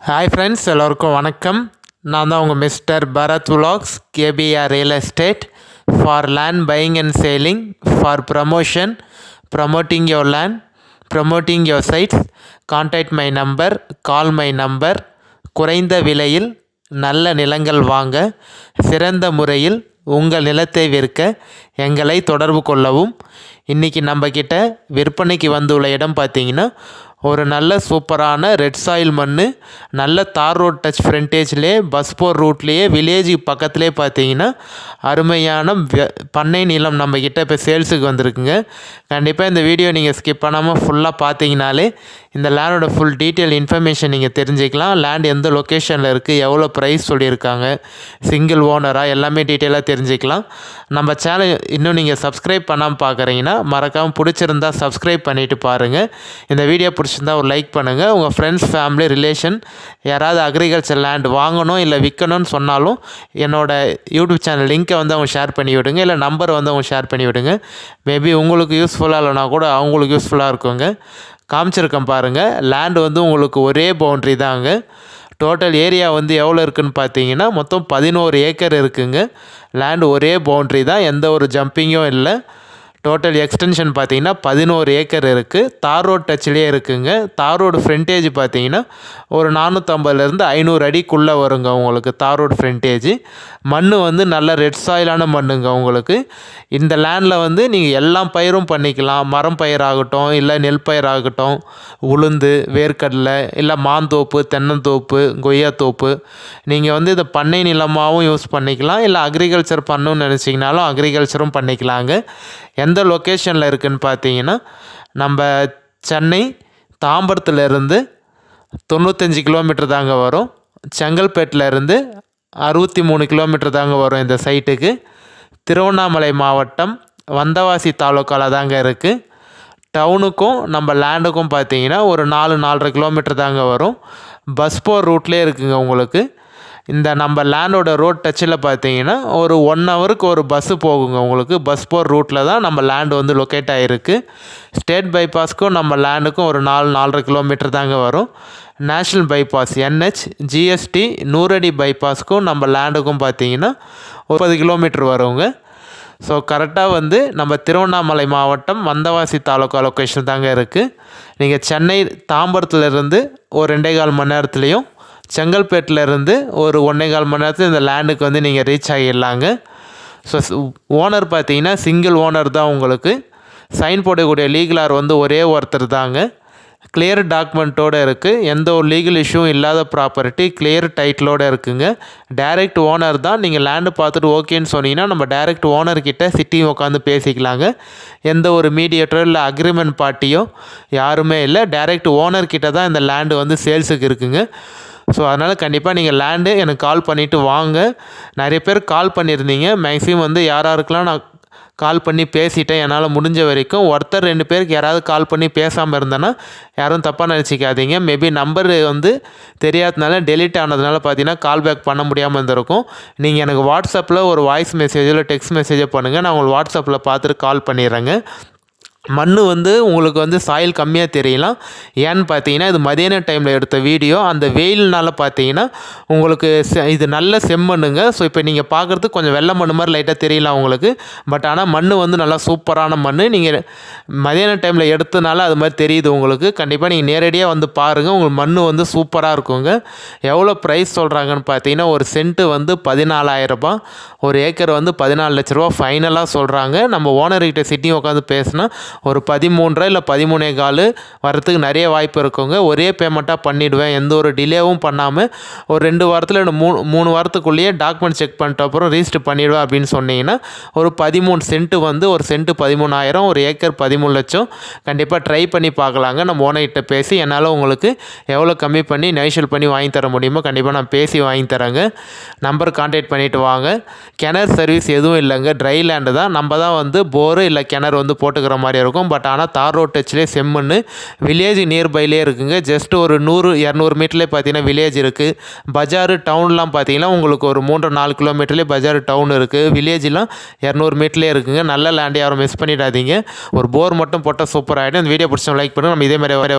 Hi friends, எல்லோருக்கும் வணக்கம். நான் தான் உங்கள் மிஸ்டர் பரத் விலாக்ஸ், KPR real estate for land buying and selling, for promotion, promoting your land, promoting your sites. Contact my number, call my number. குறைந்த விலையில் நல்ல நிலங்கள் வாங்க, சிறந்த முறையில் உங்கள் நிலத்தை விற்க எங்களை தொடர்பு கொள்ளவும். இன்றைக்கி நம்மக்கிட்ட விற்பனைக்கு வந்துள்ள இடம் பார்த்திங்கன்னா, ஒரு நல்ல சூப்பரான ரெட் சாயில் மண், நல்ல தார் ரோட் டச் ஃப்ரண்டேஜ்லேயே பஸ் போர் ரூட்லேயே வில்லேஜ் பக்கத்துலேயே பார்த்தீங்கன்னா அருமையான பண்ணை நிலம் நம்மக்கிட்ட இப்போ சேல்ஸுக்கு வந்திருக்குங்க. கண்டிப்பாக இந்த வீடியோ நீங்கள் ஸ்கிப் பண்ணாமல் ஃபுல்லாக பார்த்தீங்கனாலே இந்த லேண்டோட ஃபுல் டீட்டெயில் இன்ஃபர்மேஷன் நீங்கள் தெரிஞ்சுக்கலாம். லேண்ட் எந்த லொக்கேஷனில் இருக்குது, எவ்வளோ ப்ரைஸ் சொல்லியிருக்காங்க, சிங்கிள் ஓனராக, எல்லாமே டீட்டெயிலாக தெரிஞ்சுக்கலாம். நம்ம சேனல் இன்னும் நீங்கள் சப்ஸ்கிரைப் பண்ணாமல் பார்க்குறீங்கன்னா மறக்காமல் பிடிச்சிருந்தா சப்ஸ்கிரைப் பண்ணிவிட்டு பாருங்கள். இந்த வீடியோ பிடிச்சிருந்தா ஒரு லைக் பண்ணுங்கள். உங்கள் ஃப்ரெண்ட்ஸ், ஃபேமிலி, ரிலேஷன் யாராவது அக்ரிகல்ச்சர் லேண்ட் வாங்கணும் இல்லை விற்கணும்னு சொன்னாலும் என்னோடய யூடியூப் சேனல் லிங்க்கை வந்து அவங்க ஷேர் பண்ணி விடுங்க, இல்லை நம்பரை வந்து அவங்க ஷேர் பண்ணி விடுங்க. மேபி உங்களுக்கு யூஸ்ஃபுல்லாக இல்லைனா கூட அவங்களுக்கு யூஸ்ஃபுல்லாக இருக்குங்க. காமிச்சிருக்கேன் பாருங்கள். லேண்டு வந்து உங்களுக்கு ஒரே பவுண்ட்ரி தாங்க. டோட்டல் ஏரியா வந்து எவ்வளோ இருக்குதுன்னு பார்த்தீங்கன்னா மொத்தம் 11 ஏக்கர் இருக்குதுங்க. லேண்டு ஒரே பவுண்ட்ரி தான், எந்த ஒரு ஜம்பிங்கும் இல்லை. டோட்டல் எக்ஸ்டென்ஷன் பார்த்தீங்கன்னா 11 ஏக்கர் இருக்குது. தார் ரோட் டச்சிலே இருக்குதுங்க. தார் ரோடு ஃப்ரண்டேஜ் பார்த்தீங்கன்னா ஒரு 450லேருந்து 500 அடிக்குள்ளே வருங்க உங்களுக்கு தார் ரோடு ஃப்ரண்டேஜ். மண் வந்து நல்ல ரெட் சாயிலான மண்ணுங்க உங்களுக்கு. இந்த லேண்டில் வந்து நீங்கள் எல்லா பயிரும் பண்ணிக்கலாம். மரம் பயிராகட்டும், இல்லை நெல் பயிராகட்டும், உளுந்து, வேர்க்கடலை, இல்லை மாந்தோப்பு, தென்னந்தோப்பு, கொய்யாத்தோப்பு, நீங்கள் வந்து இதை பண்ணை நிலமாகவும் யூஸ் பண்ணிக்கலாம். இல்லை அக்ரிகல்ச்சர் பண்ணணும்னு நினச்சிங்கனாலும் அக்ரிகல்ச்சரும் பண்ணிக்கலாங்க. எந்த லொக்கேஷனில் இருக்குதுன்னு பார்த்தீங்கன்னா, நம்ம சென்னை தாம்பரத்துலேருந்து 95 கிலோமீட்டர் தாங்க வரும். செங்கல்பேட்டிலேருந்து 63 கிலோமீட்டர் தாங்க வரும் இந்த சைட்டுக்கு. திருவண்ணாமலை மாவட்டம் வந்தவாசி தாலுக்காவில் தாங்க இருக்குது. டவுனுக்கும் நம்ம லேண்டுக்கும் பார்த்தீங்கன்னா ஒரு 4-4.5 கிலோமீட்டர் தாங்க வரும். பஸ் போர் ரூட்லேயே இருக்குதுங்க உங்களுக்கு. இந்த நம்ம லேண்டோட ரோட் டச்சில் பார்த்தீங்கன்னா ஒரு 1 ஹவருக்கு ஒரு பஸ்ஸு போகுங்க உங்களுக்கு. பஸ் போர் ரூட்டில் தான் நம்ம லேண்டு வந்து லொக்கேட் ஆகிருக்கு. ஸ்டேட் பைபாஸ்க்கும் நம்ம லேண்டுக்கும் ஒரு 4-4.5 கிலோமீட்டர் தாங்க வரும். நேஷ்னல் பைபாஸ் NH GST 100 அடி பைபாஸ்க்கும் நம்ம லேண்டுக்கும் பார்த்தீங்கன்னா 30 கிலோமீட்டர் வருங்க. ஸோ கரெக்டாக வந்து நம்ம திருவண்ணாமலை மாவட்டம் வந்தவாசி தாலுக்கா லொக்கேஷன் தாங்க இருக்குது. நீங்கள் சென்னை தாம்பரத்துலேருந்து ஒரு 2.25 மணி நேரத்துலேயும், செங்கல்பேட்டிலேருந்து ஒரு 1.25 மணி நேரத்தில் இந்த லேண்டுக்கு வந்து நீங்கள் ரீச் ஆகிடலாங்க. ஸோ ஓனர் பார்த்தீங்கன்னா சிங்கிள் ஓனர் தான் உங்களுக்கு. சைன் போடக்கூடிய லீகலார் வந்து ஒரே ஒருத்தர் தாங்க. கிளியர் டாக்குமெண்ட்டோடு இருக்குது. எந்த ஒரு லீகல் இஷ்யூவும் இல்லாத ப்ராப்பர்ட்டி, கிளியர் டைட்டிலோடு இருக்குங்க. டைரக்ட் ஓனர் தான். நீங்கள் லேண்டு பார்த்துட்டு ஓகேன்னு சொன்னீங்கன்னா நம்ம டைரக்ட் ஓனர்கிட்ட சிட்டி உட்காந்து பேசிக்கலாங்க. எந்த ஒரு மீடியேட்டரோ இல்லை அக்ரிமெண்ட் பார்ட்டியோ யாருமே இல்லை. டைரக்ட் ஓனர்கிட்ட தான் இந்த லேண்டு வந்து சேல்ஸுக்கு இருக்குங்க. ஸோ அதனால் கண்டிப்பாக நீங்கள் லேண்டு எனக்கு கால் பண்ணிவிட்டு வாங்க. நிறைய பேர் கால் பண்ணியிருந்தீங்க. மேக்ஸிமம் வந்து யாராருக்கெல்லாம் நான் கால் பண்ணி பேசிட்டேன். என்னால் முடிஞ்ச வரைக்கும் ஒருத்தர் 2 பேருக்கு யாராவது கால் பண்ணி பேசாமல் இருந்தேன்னா யாரும் தப்பாக நினச்சிக்காதீங்க. மேபி நம்பர் வந்து தெரியாதனால டெலிட் ஆனதுனால பார்த்தீங்கன்னா கால் பேக் பண்ண முடியாமல் இருந்திருக்கும். நீங்கள் எனக்கு வாட்ஸ்அப்பில் ஒரு வாய்ஸ் மெசேஜோ இல்லை டெக்ஸ்ட் மெசேஜோ பண்ணுங்கள். நான் உங்களுக்கு வாட்ஸ்அப்பில் பார்த்துட்டு கால் பண்ணிடுறேங்க. மண் வந்து உங்களுக்கு வந்து சாயில் கம்மியாக தெரியலாம். ஏன்னு பார்த்தீங்கன்னா இது மதியான டைமில் எடுத்த வீடியோ. அந்த வெயில்னால் பார்த்தீங்கன்னா உங்களுக்கு இது நல்ல செம்மண்ணுங்க. ஸோ இப்போ நீங்கள் பார்க்குறதுக்கு கொஞ்சம் வெள்ளை மண் மாதிரி லைட்டாக தெரியலாம் உங்களுக்கு. பட் ஆனால் மண் வந்து நல்லா சூப்பரான மண். நீங்கள் மதியான டைமில் எடுத்தனால அது மாதிரி தெரியுது உங்களுக்கு. கண்டிப்பாக நீங்கள் நேரடியாக வந்து பாருங்கள். உங்களுக்கு மண் வந்து சூப்பராக இருக்குங்க. எவ்வளோ ப்ரைஸ் சொல்கிறாங்கன்னு பார்த்தீங்கன்னா ஒரு சென்ட்டு வந்து 14,000 ரூபாய், ஒரு ஏக்கர் வந்து 14 லட்ச ரூபா ஃபைனலாக சொல்கிறாங்க. நம்ம ஓனர்கிட்ட சிட்டி உட்காந்து பேசினா ஒரு 13.5 இல்லை 13.25 வரத்துக்கு நிறைய வாய்ப்பு இருக்குங்க. ஒரே பேமெண்ட்டாக பண்ணிவிடுவேன், எந்த ஒரு டிலேவும் பண்ணாமல் ஒரு 2 வாரத்தில் இல்லை 3 வாரத்துக்குள்ளேயே டாக்குமெண்ட் செக் பண்ணிட்ட அப்புறம் ரீஸ்ட் பண்ணிவிடுவேன் அப்படின்னு சொன்னீங்கன்னா ஒரு 13 சென்ட்டு வந்து ஒரு சென்ட்டு 13,000, ஒரு ஏக்கர் 13 லட்சம். கண்டிப்பாக ட்ரை பண்ணி பார்க்கலாங்க. நம்ம ஓனர்கிட்ட பேசி என்னால் உங்களுக்கு எவ்வளோ கம்மி பண்ணி நெகோஷியேட் பண்ணி வாங்கி தர முடியுமோ கண்டிப்பாக நான் பேசி வாங்கி தரேங்க. நம்பர் கான்டாக்ட் பண்ணிவிட்டு வாங்க. கிணறு சர்வீஸ் எதுவும் இல்லைங்க. ட்ரை லேண்டு தான். நம்ம தான் வந்து போரு இல்லை கிணறு வந்து போட்டுக்கிற மாதிரி இருக்கும். பட் ஆனால் தார் ரோட் டச்சிலே செம்மண்ணு. வில்லேஜ் நியர்பைலே இருக்குங்க. ஜஸ்ட் ஒரு 100-200 மீட்டர்லேயே பார்த்தீங்கன்னா வில்லேஜ் இருக்குது. பஜாரு டவுன்லாம் பார்த்தீங்கன்னா உங்களுக்கு ஒரு 3-4 கிலோமீட்டர்லேயே பஜார் டவுன் இருக்குது. வில்லேஜ்லாம் 200 மீட்டர்லேயே இருக்குங்க. நல்ல லேண்டு, யாரும் மிஸ் பண்ணிடாதீங்க. ஒரு போர் மட்டும் போட்டால் சூப்பர் ஆகிடும். இந்த வீடியோ பிடிச்சவங்க லைக் பண்ணுங்கள். நம்ம இதே மாதிரி